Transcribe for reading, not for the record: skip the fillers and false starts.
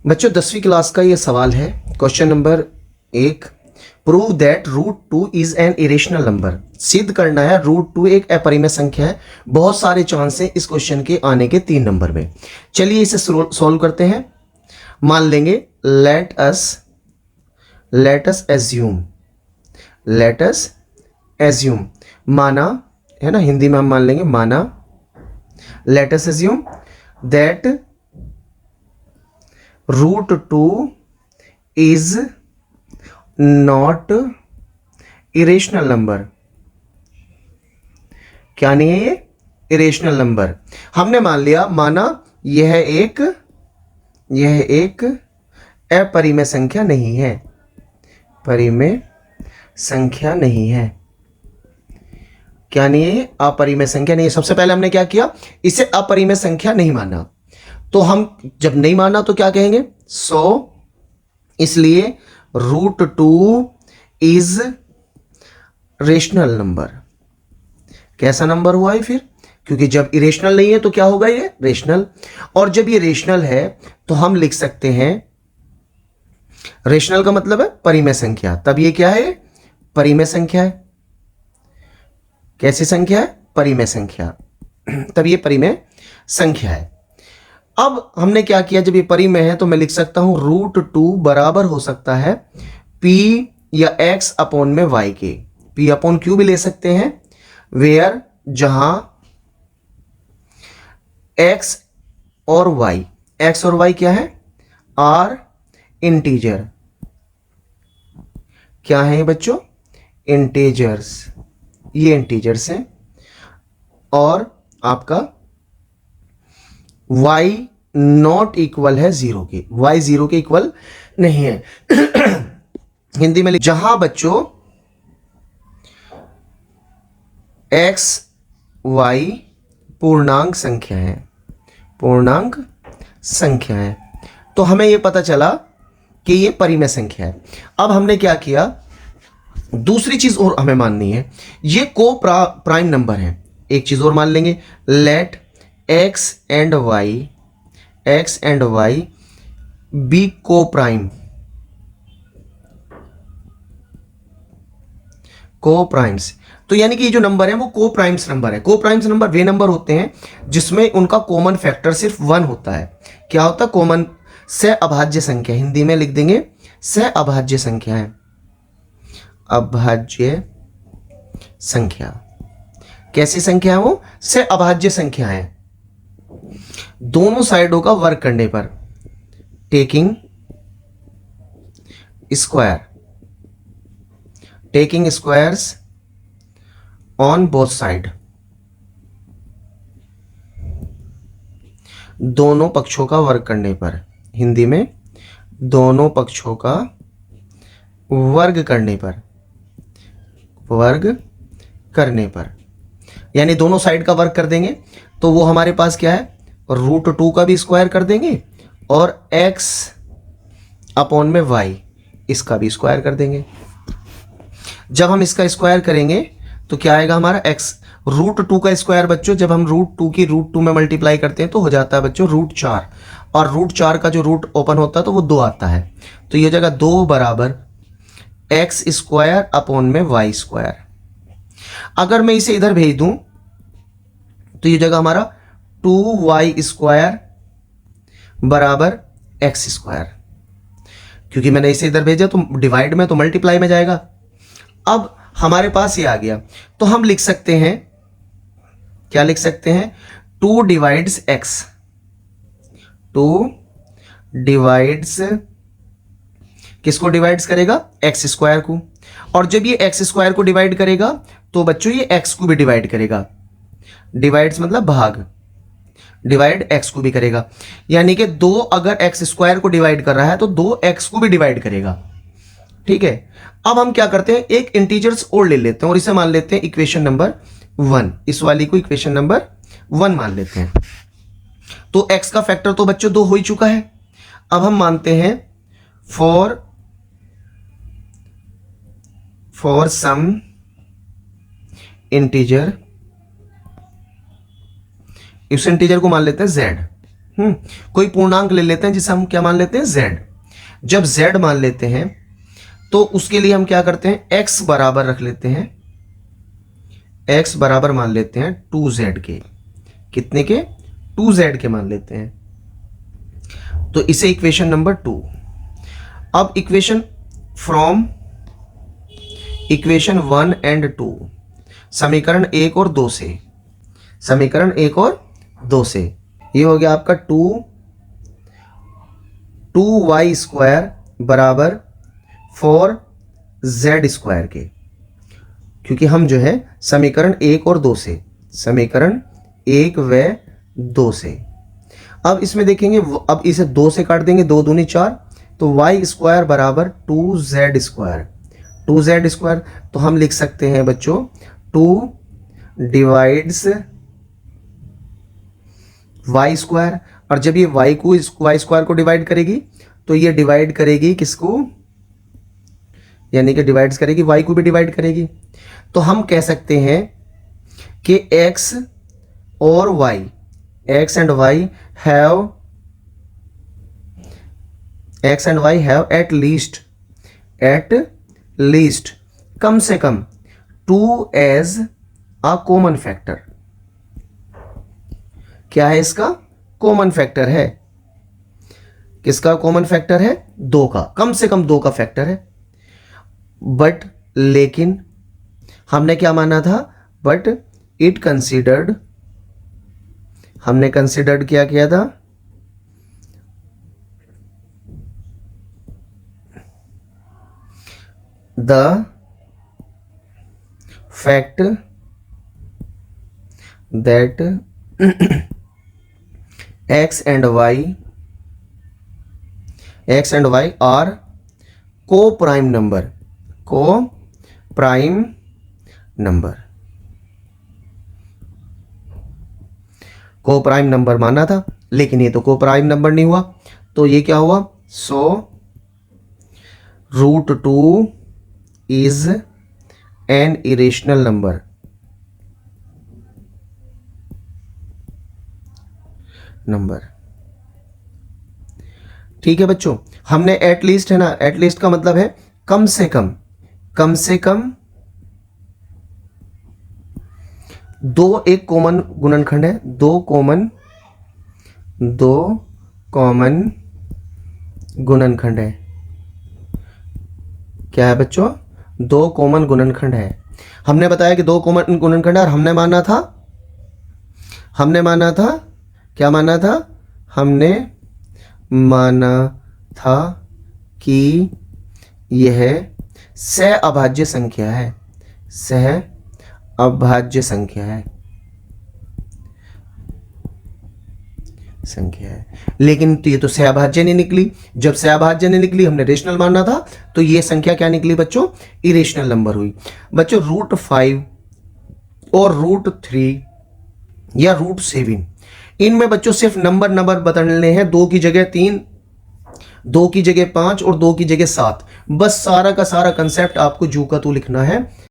बच्चों 10वीं क्लास का ये सवाल है। Question number 1, prove that root 2 is an irrational number. सिद्ध करना है रूट 2 एक अपरिमेय संख्या है। बहुत सारे चांस हैं इस क्वेश्चन के आने के 3 नंबर में। चलिए इसे सॉल्व करते हैं। मान लेंगे लेट अस एज्यूम माना है ना, हिंदी में हम मान लेंगे माना। Let us assume that root 2 is not irrational number. क्या नहीं है ये? Irrational number. हमने मान लिया, माना यह एक अपरिमेय संख्या नहीं है, परिमेय संख्या नहीं है। क्या नहीं है? अपरिमेय संख्या नहीं है। सबसे पहले हमने क्या किया, इसे अपरिमेय संख्या नहीं माना। तो हम जब नहीं माना तो क्या कहेंगे? इसलिए रूट 2 इज रेशनल नंबर। कैसा नंबर हुआ है फिर? क्योंकि जब इरेशनल नहीं है तो क्या होगा? ये रेशनल। और जब ये रेशनल है तो हम लिख सकते हैं, रेशनल का मतलब है परिमेय संख्या, तब ये क्या है? परिमेय संख्या है। कैसी संख्या है? परिमेय संख्या। तब ये परिमेय संख्या है। अब हमने क्या किया, जब ये परिमेय है तो मैं लिख सकता हूं रूट 2 बराबर हो सकता है p या x अपॉन में y के। p अपॉन q भी ले सकते हैं, वेयर जहां x और y क्या है? Are integer. क्या है बच्चों? इंटीजर्स। ये इंटीजर्स हैं। और आपका y नॉट इक्वल है 0 के, y 0 के इक्वल नहीं है। हिंदी में जहां बच्चों x y पूर्णांक संख्या है, पूर्णांक संख्या है, तो हमें यह पता चला कि ये परिमेय संख्या है। अब हमने क्या किया, दूसरी चीज और हमें माननी है, ये प्राइम नंबर है। एक चीज और मान लेंगे, let x and y be coprimes. तो यानी कि ये जो नंबर है वो को-प्राइम्स नंबर है। को-प्राइम्स नंबर वे नंबर होते हैं जिसमें उनका कॉमन फैक्टर सिर्फ 1 होता है। क्या होता है? कॉमन सहअभाज्य संख्या। हिंदी में लिख देंगे सहअभाज्य संख्या है, अभाज्य संख्या। कैसी संख्या है वो? सहअभाज्य संख्या है। दोनों साइडों का वर्क करने पर, taking squares on both side. दोनों पक्षों का वर्ग करने पर, हिंदी में दोनों पक्षों का वर्ग करने पर, यानी दोनों साइड का वर्ग कर देंगे तो वो हमारे पास क्या है? रूट 2 का भी स्क्वायर कर देंगे और x अपॉन में y इसका भी स्क्वायर कर देंगे। जब हम इसका स्क्वायर करेंगे तो क्या आएगा हमारा? x रूट 2 का स्क्वायर बच्चों, जब हम रूट 2 की रूट 2 में मल्टीप्लाई करते हैं तो हो जाता है बच्चों रूट 4, और रूट 4 का जो रूट ओपन होता है तो वो 2 आता है। तो ये जगह 2 बराबर x स्क्वायर अपॉन में y स्क्वायर। अगर मैं इसे इधर भेज दूं तो ये जगह हमारा 2y स्क्वायर बराबर x स्क्वायर। क्योंकि मैंने इसे इधर भेजा तो डिवाइड में तो मल्टीप्लाई में जाएगा। अब हमारे पास ये आ गया तो हम लिख सकते हैं, क्या लिख सकते हैं? 2 डिवाइड्स x, 2 डिवाइड्स किसको डिवाइड्स करेगा? x स्क्वायर को। और जब ये x स्क्वायर को डिवाइड करेगा तो बच्चों ये x को भी डिवाइड करेगा। डिवाइड्स मतलब भाग, डिवाइड x को भी करेगा। यानी कि 2 अगर x स्क्वायर को डिवाइड कर रहा है तो 2x को भी डिवाइड करेगा। ठीक है। अब हम क्या करते हैं, एक इंटीजर्स और ले लेते हैं और इसे मान लेते हैं इक्वेशन नंबर 1। इस वाली को इक्वेशन नंबर 1 मान लेते हैं। तो x का फैक्टर तो बच्चों 2 हो ही चुका है। अब हम मानते हैं फॉर सम इंटीजर, इस इंटीजर को मान लेते हैं z। कोई पूर्णांक ले लेते हैं जिसे हम क्या मान लेते हैं, z। जब z मान लेते हैं तो उसके लिए हम क्या करते हैं, x बराबर रख लेते हैं, x बराबर मान लेते हैं 2z के। कितने के, 2z के मान लेते हैं। तो इसे इक्वेशन नंबर 2। अब इक्वेशन फ्रॉम इक्वेशन 1 एंड 2, समीकरण 1 और 2 से, समीकरण 1 और 2 से ये हो गया आपका 2y स्क्वायर बराबर 4z स्क्वायर के, क्योंकि हम जो है समीकरण 1 और 2 से, समीकरण 1 व 2 से। अब इसमें देखेंगे, अब इसे 2 से काट देंगे, 2 दूनी 4, तो y स्क्वायर बराबर 2z स्क्वायर, 2z स्क्वायर। तो हम लिख सकते हैं बच्चों 2 डिवाइड्स y स्क्वायर, और जब ये y स्क्वायर को डिवाइड करेगी तो ये डिवाइड करेगी किसको, यानी कि डिवाइड करेगी y को भी डिवाइड करेगी। तो हम कह सकते हैं कि x और y, x and y have at least कम से कम 2 एज अ कॉमन फैक्टर। क्या है इसका, कॉमन फैक्टर है। किसका कॉमन फैक्टर है, 2 का, कम से कम 2 का फैक्टर है। बट लेकिन हमने क्या माना था, बट इट कंसीडर्ड, हमने कंसीडर्ड क्या किया था, the fact that x and y are co-prime number, co-prime number, co-prime number माना था, लेकिन ये तो co-prime number नहीं हुआ, तो ये क्या हुआ, so √2 is an irrational number, ठीक है बच्चों। हमने एटलीस्ट है ना, एटलीस्ट का मतलब है कम से कम, कम से कम 2 एक कॉमन गुणनखंड है, 2 कॉमन गुणनखंड है। क्या है बच्चों, 2 कॉमन गुणनखंड है। हमने बताया कि 2 कॉमन गुणनखंड है, और हमने माना था क्या माना था, हमने माना था कि यह सहअभाज्य संख्या है, सहअभाज्य संख्या है, लेकिन ये तो सहअभाज्य नहीं निकली। जब सहअभाज्य नहीं निकली, हमने रेशनल माना था, तो ये संख्या क्या निकली बच्चों, इरेशनल नंबर हुई। बच्चों √5 और √3 या √7, इनमें बच्चों सिर्फ नंबर बदलने हैं, 2 की जगह 3, 2 की जगह 5 और 2 की जगह 7। बस सारा का सारा कंसेप्ट आपको जू का तू लिखना है।